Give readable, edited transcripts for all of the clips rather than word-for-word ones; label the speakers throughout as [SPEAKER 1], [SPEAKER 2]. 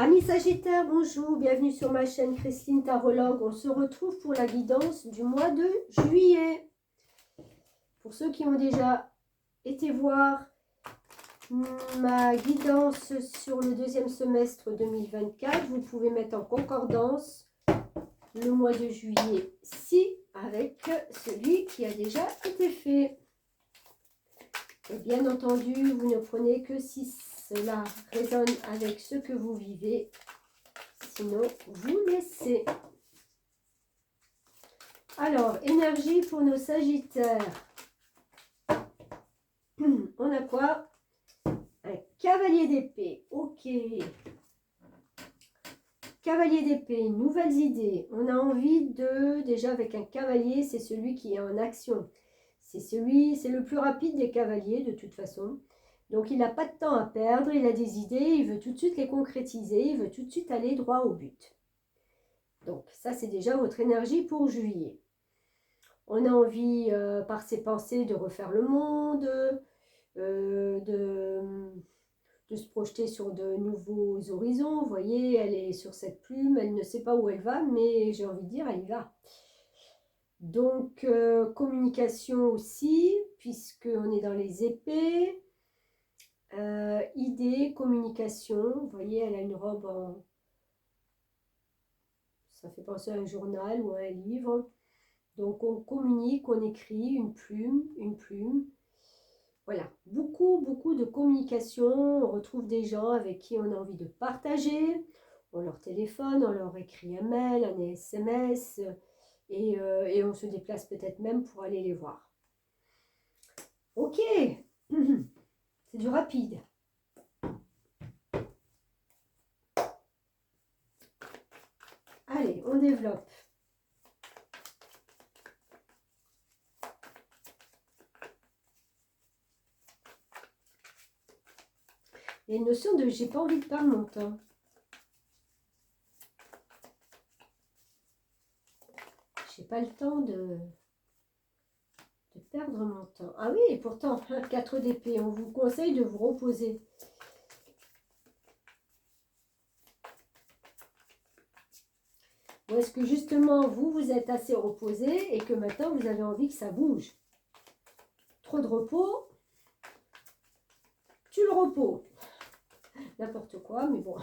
[SPEAKER 1] Amis Sagittaires, bonjour, bienvenue sur ma chaîne Christine Tarologue. On se retrouve pour la guidance du mois de juillet. Pour ceux qui ont déjà été voir ma guidance sur le deuxième semestre 2024, vous pouvez mettre en concordance le mois de juillet-ci avec celui qui a déjà été fait. Et bien entendu, vous ne prenez que si cela résonne avec ce que vous vivez. Sinon, vous laissez. Alors, énergie pour nos Sagittaires. On a quoi? Un cavalier d'épée. Ok. Cavalier d'épée, nouvelles idées. On a envie de... Déjà, avec un cavalier, c'est celui qui est en action. C'est le plus rapide des cavaliers, de toute façon. Donc, il n'a pas de temps à perdre, il a des idées, il veut tout de suite les concrétiser, il veut tout de suite aller droit au but. Donc, ça, c'est déjà votre énergie pour juillet. On a envie, par ses pensées, de refaire le monde, de se projeter sur de nouveaux horizons. Vous voyez, elle est sur cette plume, elle ne sait pas où elle va, mais j'ai envie de dire, elle y va. Donc, communication aussi, puisqu'on est dans les épées. Idée, communication, vous voyez, elle a une robe en... Ça fait penser à un journal ou à un livre. Donc, on communique, on écrit, une plume. Voilà, beaucoup de communication. On retrouve des gens avec qui on a envie de partager. On leur téléphone, on leur écrit un mail, un SMS, et on se déplace peut-être même pour aller les voir. Ok, c'est du rapide. Allez, on développe. Il y a une notion de j'ai pas envie de perdre mon temps. J'ai pas le temps de perdre mon temps. Ah oui, et pourtant, 4 d'épée, on vous conseille de vous reposer. Ou est-ce que justement, vous êtes assez reposé et que maintenant, vous avez envie que ça bouge? Trop de repos, tu le repos. N'importe quoi, mais bon.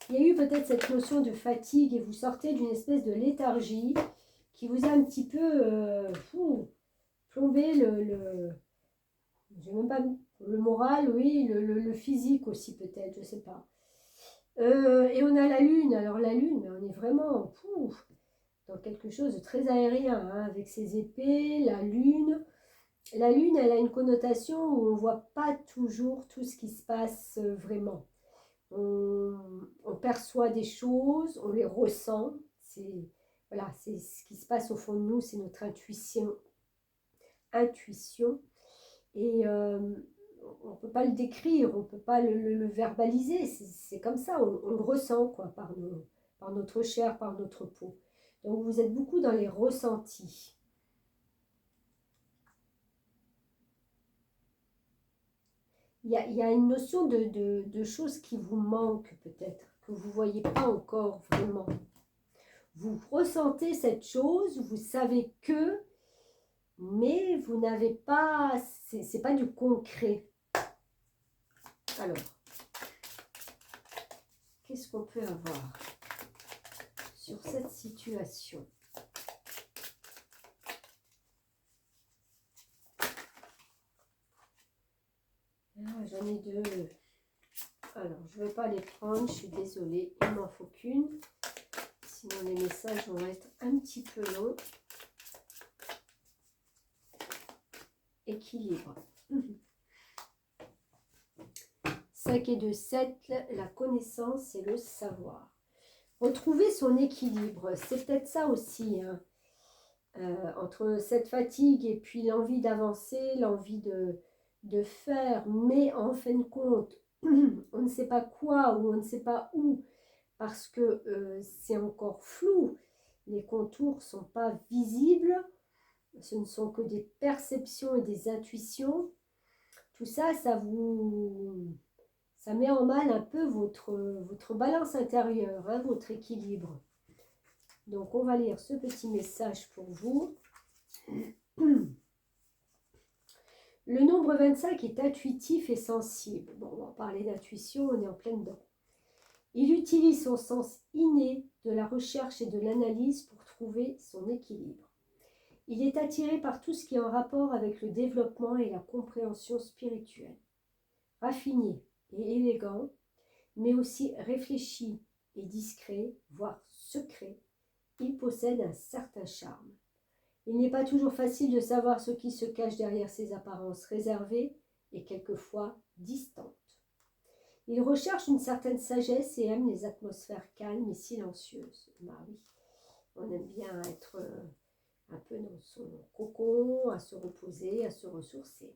[SPEAKER 1] Il y a eu peut-être cette notion de fatigue et vous sortez d'une espèce de léthargie qui vous a un petit peu plombé même pas, le moral, oui, le physique aussi peut-être, je ne sais pas. Et on a la lune. Alors la lune, on est vraiment dans quelque chose de très aérien, hein, avec ses épées, la lune. La lune, elle a une connotation où on ne voit pas toujours tout ce qui se passe vraiment. On perçoit des choses, on les ressent. Voilà, c'est ce qui se passe au fond de nous, c'est notre intuition. Et on ne peut pas le décrire, on ne peut pas le verbaliser. C'est comme ça, on le ressent quoi, par notre chair, par notre peau. Donc vous êtes beaucoup dans les ressentis. Il y a une notion de choses qui vous manquent peut-être, que vous ne voyez pas encore vraiment. Vous ressentez cette chose, vous savez que, mais vous n'avez pas, c'est pas du concret. Alors, qu'est-ce qu'on peut avoir sur cette situation? J'en ai deux. Alors, je ne vais pas les prendre, je suis désolée, il m'en faut qu'une. Sinon, les messages vont être un petit peu longs. Équilibre. 5 et 2, 7, la connaissance et le savoir. Retrouver son équilibre, c'est peut-être ça aussi, hein. Entre cette fatigue et puis l'envie d'avancer, l'envie de faire, mais en fin de compte, on ne sait pas quoi ou on ne sait pas où, parce que c'est encore flou, les contours ne sont pas visibles, ce ne sont que des perceptions et des intuitions. Tout ça, ça vous Ça met en mal un peu votre balance intérieure, hein, votre équilibre. Donc, on va lire ce petit message pour vous. Le nombre 25 est intuitif et sensible. Bon, on va parler d'intuition, on est en plein dedans. Il utilise son sens inné de la recherche et de l'analyse pour trouver son équilibre. Il est attiré par tout ce qui est en rapport avec le développement et la compréhension spirituelle. Raffiné et élégant, mais aussi réfléchi et discret, voire secret, il possède un certain charme. Il n'est pas toujours facile de savoir ce qui se cache derrière ses apparences réservées et quelquefois distantes. Il recherche une certaine sagesse et aime les atmosphères calmes et silencieuses. Bah oui, on aime bien être un peu dans son cocon, à se reposer, à se ressourcer.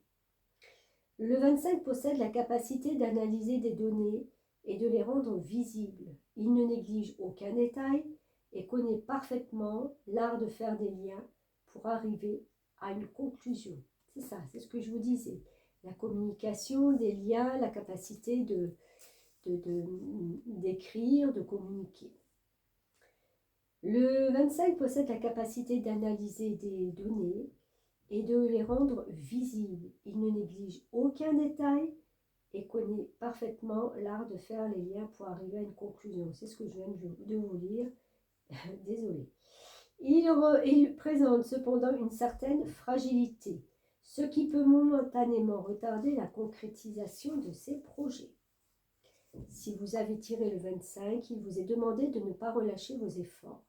[SPEAKER 1] Le 25 possède la capacité d'analyser des données et de les rendre visibles. Il ne néglige aucun détail et connaît parfaitement l'art de faire des liens pour arriver à une conclusion. C'est ça, c'est ce que je vous disais. La communication, des liens, la capacité d'écrire, de communiquer. Le 25 possède la capacité d'analyser des données et de les rendre visibles. Il ne néglige aucun détail et connaît parfaitement l'art de faire les liens pour arriver à une conclusion. C'est ce que je viens de vous lire. Désolée. Il présente cependant une certaine fragilité, ce qui peut momentanément retarder la concrétisation de ses projets. Si vous avez tiré le 25, il vous est demandé de ne pas relâcher vos efforts.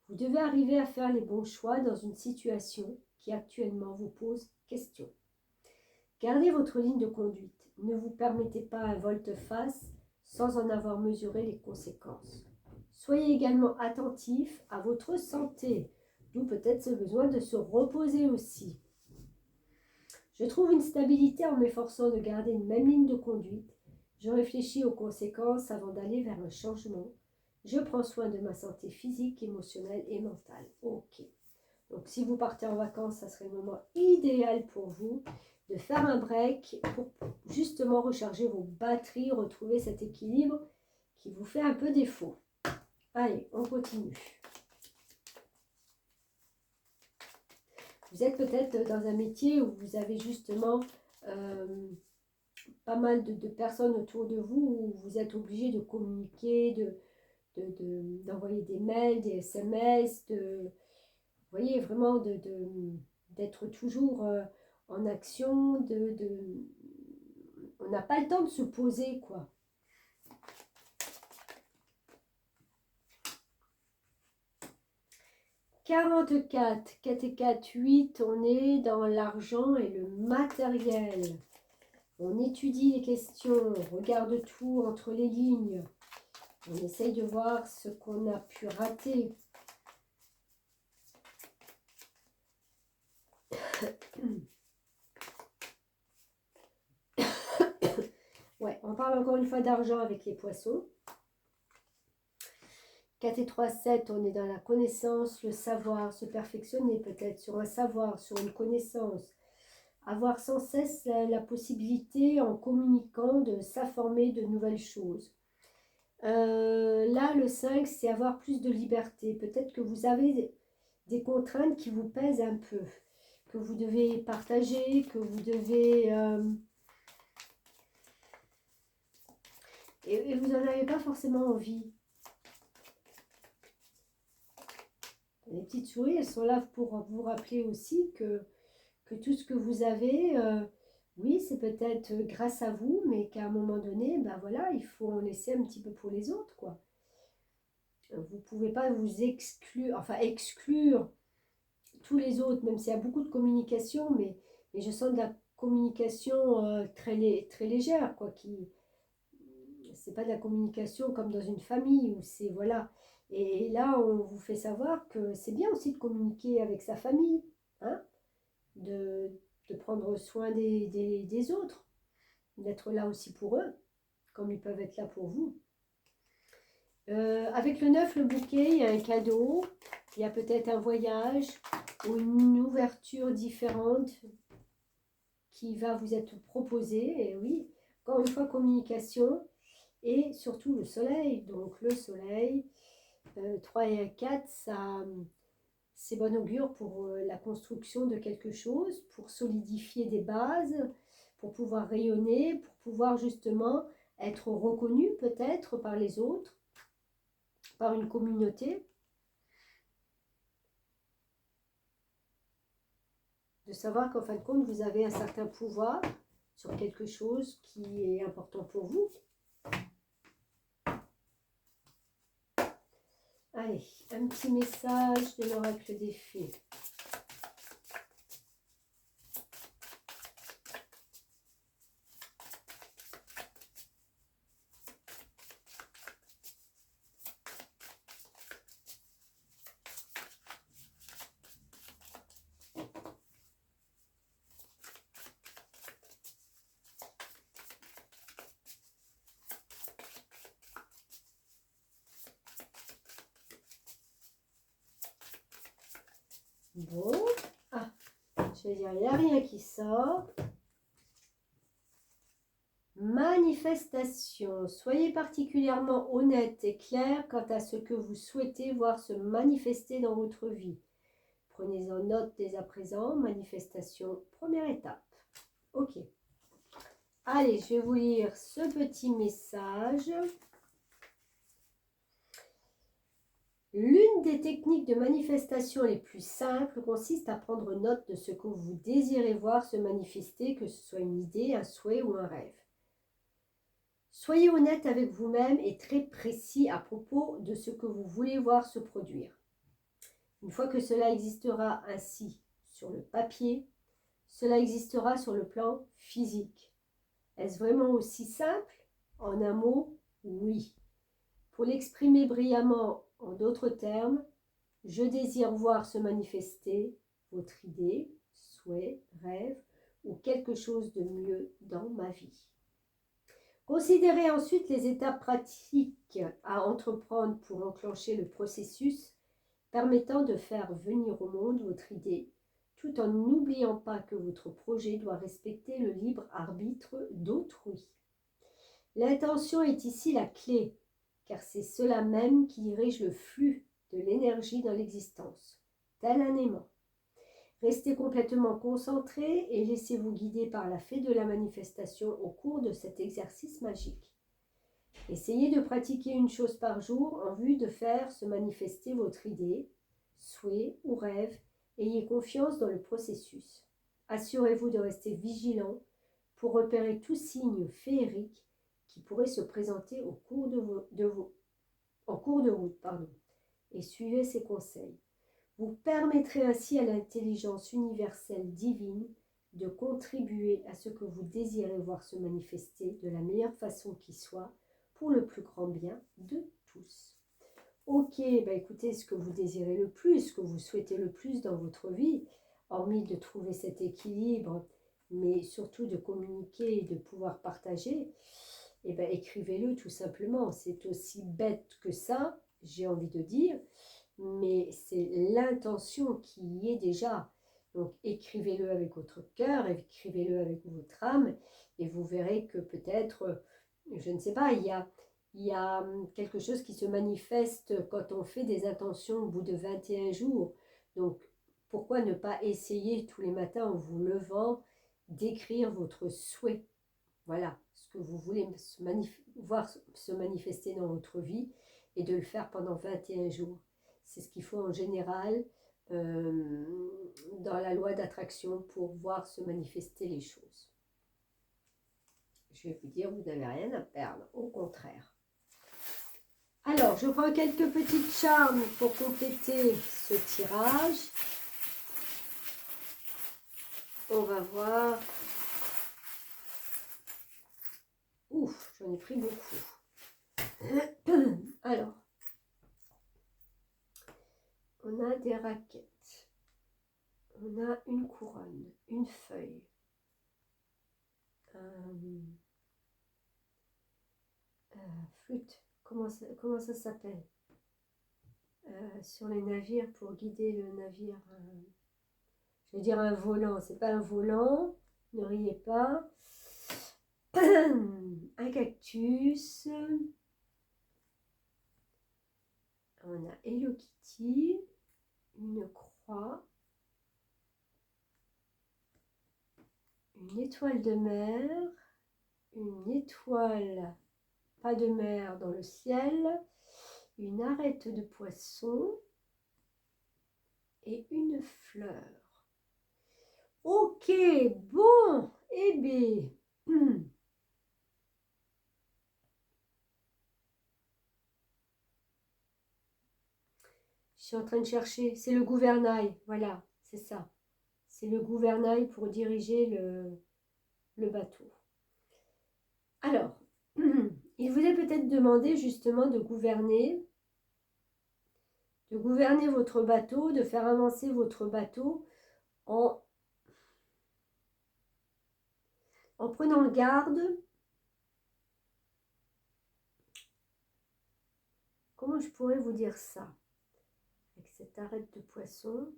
[SPEAKER 1] Vous devez arriver à faire les bons choix dans une situation qui actuellement vous pose question. Gardez votre ligne de conduite. Ne vous permettez pas un volte-face sans en avoir mesuré les conséquences. Soyez également attentif à votre santé, d'où peut-être ce besoin de se reposer aussi. Je trouve une stabilité en m'efforçant de garder une même ligne de conduite. Je réfléchis aux conséquences avant d'aller vers un changement. Je prends soin de ma santé physique, émotionnelle et mentale. Ok. Donc si vous partez en vacances, ça serait le moment idéal pour vous de faire un break pour justement recharger vos batteries, retrouver cet équilibre qui vous fait un peu défaut. Allez, on continue. Vous êtes peut-être dans un métier où vous avez justement pas mal de personnes autour de vous où vous êtes obligé de communiquer, d'envoyer des mails, des SMS, vous voyez, vraiment d'être toujours en action, on n'a pas le temps de se poser, quoi. « 44, 4 et 4, 8, on est dans l'argent et le matériel. On étudie les questions, on regarde tout entre les lignes. On essaye de voir ce qu'on a pu rater. » Ouais, on parle encore une fois d'argent avec les poissons. 4 et 3, 7, on est dans la connaissance, le savoir, se perfectionner peut-être sur un savoir, sur une connaissance. Avoir sans cesse la possibilité, en communiquant, de s'informer de nouvelles choses. Là, le 5, c'est avoir plus de liberté. Peut-être que vous avez des contraintes qui vous pèsent un peu, que vous devez partager, que vous devez... et vous n'en avez pas forcément envie. Les petites souris, elles sont là pour vous rappeler aussi que tout ce que vous avez, oui, c'est peut-être grâce à vous, mais qu'à un moment donné, ben voilà, il faut en laisser un petit peu pour les autres, quoi. Vous ne pouvez pas vous exclure, enfin exclure tous les autres, même s'il y a beaucoup de communication, mais je sens de la communication très légère, quoi, c'est pas de la communication comme dans une famille où c'est, voilà. Et là, on vous fait savoir que c'est bien aussi de communiquer avec sa famille, hein, de prendre soin des autres, d'être là aussi pour eux, comme ils peuvent être là pour vous. Avec le 9, le bouquet, il y a un cadeau, il y a peut-être un voyage ou une ouverture différente qui va vous être proposée. Et oui, encore une fois, communication et surtout le soleil. Donc le soleil, 3 et 4, ça, c'est bon augure pour la construction de quelque chose, pour solidifier des bases, pour pouvoir rayonner, pour pouvoir justement être reconnu peut-être par les autres, par une communauté. De savoir qu'en fin de compte, vous avez un certain pouvoir sur quelque chose qui est important pour vous. Allez, un petit message de l'oracle des fées. Bon, je vais dire, il n'y a rien qui sort. Manifestation. Soyez particulièrement honnête et clair quant à ce que vous souhaitez voir se manifester dans votre vie. Prenez-en note dès à présent. Manifestation, première étape. Ok. Allez, je vais vous lire ce petit message. L'une des techniques de manifestation les plus simples consiste à prendre note de ce que vous désirez voir se manifester, que ce soit une idée, un souhait ou un rêve. Soyez honnête avec vous-même et très précis à propos de ce que vous voulez voir se produire. Une fois que cela existera ainsi sur le papier, cela existera sur le plan physique. Est-ce vraiment aussi simple? En un mot, oui. Pour l'exprimer brillamment en d'autres termes, je désire voir se manifester votre idée, souhait, rêve ou quelque chose de mieux dans ma vie. Considérez ensuite les étapes pratiques à entreprendre pour enclencher le processus permettant de faire venir au monde votre idée, tout en n'oubliant pas que votre projet doit respecter le libre arbitre d'autrui. L'intention est ici la clé, car c'est cela même qui dirige le flux de l'énergie dans l'existence, tel un aimant. Restez complètement concentré et laissez-vous guider par la fée de la manifestation au cours de cet exercice magique. Essayez de pratiquer une chose par jour en vue de faire se manifester votre idée, souhait ou rêve. Ayez confiance dans le processus. Assurez-vous de rester vigilant pour repérer tout signe féerique qui pourrait se présenter au cours de route. Et suivez ces conseils. Vous permettrez ainsi à l'intelligence universelle divine de contribuer à ce que vous désirez voir se manifester de la meilleure façon qui soit pour le plus grand bien de tous. Ok, écoutez, ce que vous désirez le plus, ce que vous souhaitez le plus dans votre vie, hormis de trouver cet équilibre, mais surtout de communiquer et de pouvoir partager, écrivez-le tout simplement. C'est aussi bête que ça, j'ai envie de dire, mais c'est l'intention qui y est déjà. Donc écrivez-le avec votre cœur, écrivez-le avec votre âme, et vous verrez que peut-être, je ne sais pas, il y a quelque chose qui se manifeste quand on fait des intentions au bout de 21 jours. Donc pourquoi ne pas essayer tous les matins en vous levant d'écrire votre souhait? Voilà, ce que vous voulez voir se manifester dans votre vie et de le faire pendant 21 jours. C'est ce qu'il faut en général dans la loi d'attraction pour voir se manifester les choses. Je vais vous dire, vous n'avez rien à perdre, au contraire. Alors, je prends quelques petites charmes pour compléter ce tirage. On va voir. Ouf, j'en ai pris beaucoup. Alors, on a des raquettes, on a une couronne, une feuille, flûte, comment ça s'appelle sur les navires pour guider le navire, je vais dire un volant, c'est pas un volant, ne riez pas, un cactus. On a Hello Kitty, une croix, une étoile de mer, une étoile, pas de mer dans le ciel, une arête de poisson et une fleur. Ok, bon, eh bien, je suis en train de chercher, c'est le gouvernail, voilà, c'est ça. C'est le gouvernail pour diriger le bateau. Alors, il vous est peut-être demandé justement de gouverner votre bateau, de faire avancer votre bateau en prenant garde. Comment je pourrais vous dire ça? Avec cette arête de poisson.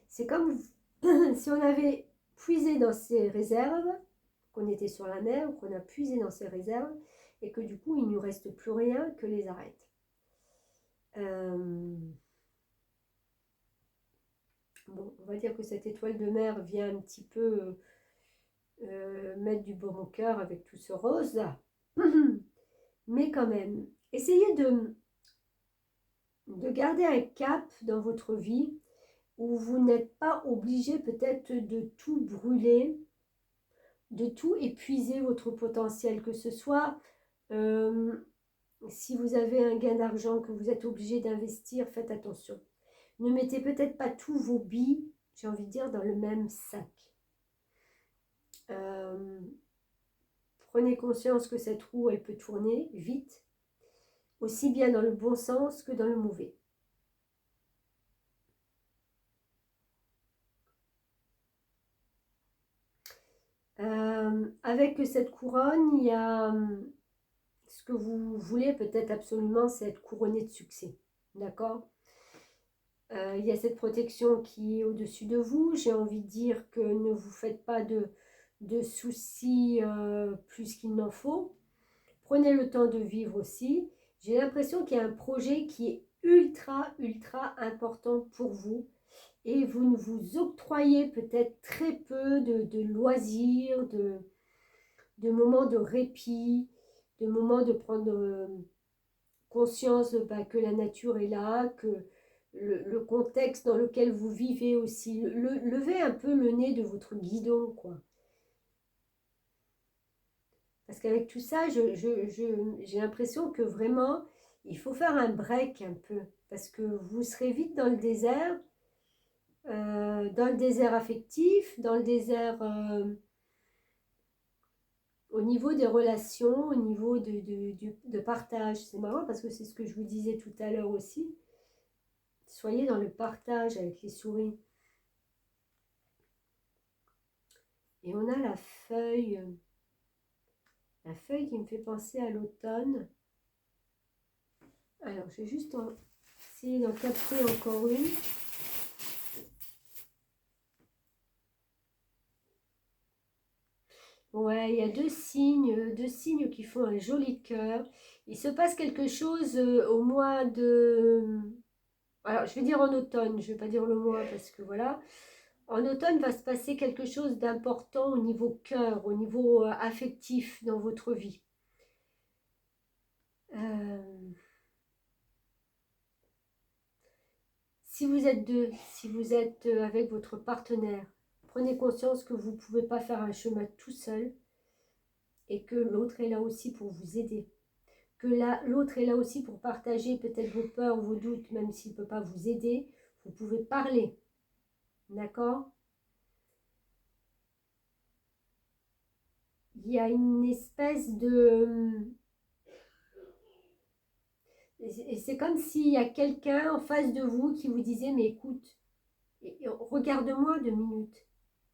[SPEAKER 1] C'est comme si on avait puisé dans ses réserves, qu'on était sur la mer, ou qu'on a puisé dans ses réserves, et que du coup, il ne nous reste plus rien que les arêtes. Bon, on va dire que cette étoile de mer vient un petit peu mettre du baume au cœur avec tout ce rose là. Mais quand même, essayez de garder un cap dans votre vie où vous n'êtes pas obligé peut-être de tout brûler, de tout épuiser votre potentiel, que ce soit si vous avez un gain d'argent que vous êtes obligé d'investir, faites attention. Ne mettez peut-être pas tous vos billes, j'ai envie de dire, dans le même sac. Prenez conscience que cette roue, elle peut tourner vite, aussi bien dans le bon sens que dans le mauvais. Avec cette couronne, il y a ce que vous voulez peut-être absolument, c'est être couronné de succès. D'accord? Il y a cette protection qui est au-dessus de vous. J'ai envie de dire que ne vous faites pas de soucis plus qu'il n'en faut. Prenez le temps de vivre aussi. J'ai l'impression qu'il y a un projet qui est ultra important pour vous. Et vous ne vous octroyez peut-être très peu de loisirs, de moments de répit, de moments de prendre conscience que la nature est là, que le contexte dans lequel vous vivez aussi. Levez un peu le nez de votre guidon, quoi. Parce qu'avec tout ça, j'ai l'impression que vraiment, il faut faire un break un peu. Parce que vous serez vite dans le désert affectif, dans le désert au niveau des relations, au niveau de partage. C'est marrant parce que c'est ce que je vous disais tout à l'heure aussi. Soyez dans le partage avec les souris. Et on a la feuille qui me fait penser à l'automne. Alors, je vais juste essayer d'en capter encore une. Ouais, il y a deux signes qui font un joli cœur. Il se passe quelque chose au mois de... Alors, je vais dire en automne, je ne vais pas dire le mois parce que voilà. En automne va se passer quelque chose d'important au niveau cœur, au niveau affectif dans votre vie. Si vous êtes deux, si vous êtes avec votre partenaire, prenez conscience que vous ne pouvez pas faire un chemin tout seul et que l'autre est là aussi pour vous aider. Que l'autre est là aussi pour partager peut-être vos peurs, vos doutes, même s'il ne peut pas vous aider. Vous pouvez parler. D'accord? Il y a une espèce de... Et c'est comme s'il y a quelqu'un en face de vous qui vous disait, mais écoute, regarde-moi 2 minutes.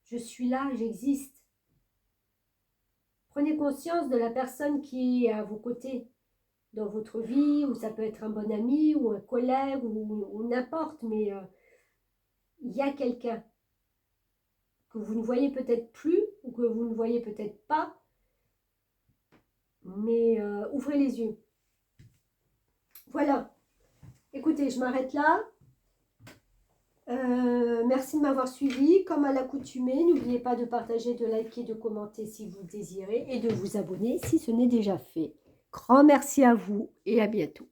[SPEAKER 1] Je suis là, j'existe. Prenez conscience de la personne qui est à vos côtés dans votre vie, ou ça peut être un bon ami, ou un collègue, ou n'importe, mais il y a quelqu'un. que vous ne voyez peut-être plus ou que vous ne voyez peut-être pas. Mais ouvrez les yeux. Voilà. Écoutez, je m'arrête là. Merci de m'avoir suivi. Comme à l'accoutumée, n'oubliez pas de partager, de liker, de commenter si vous le désirez et de vous abonner si ce n'est déjà fait. Grand merci à vous et à bientôt.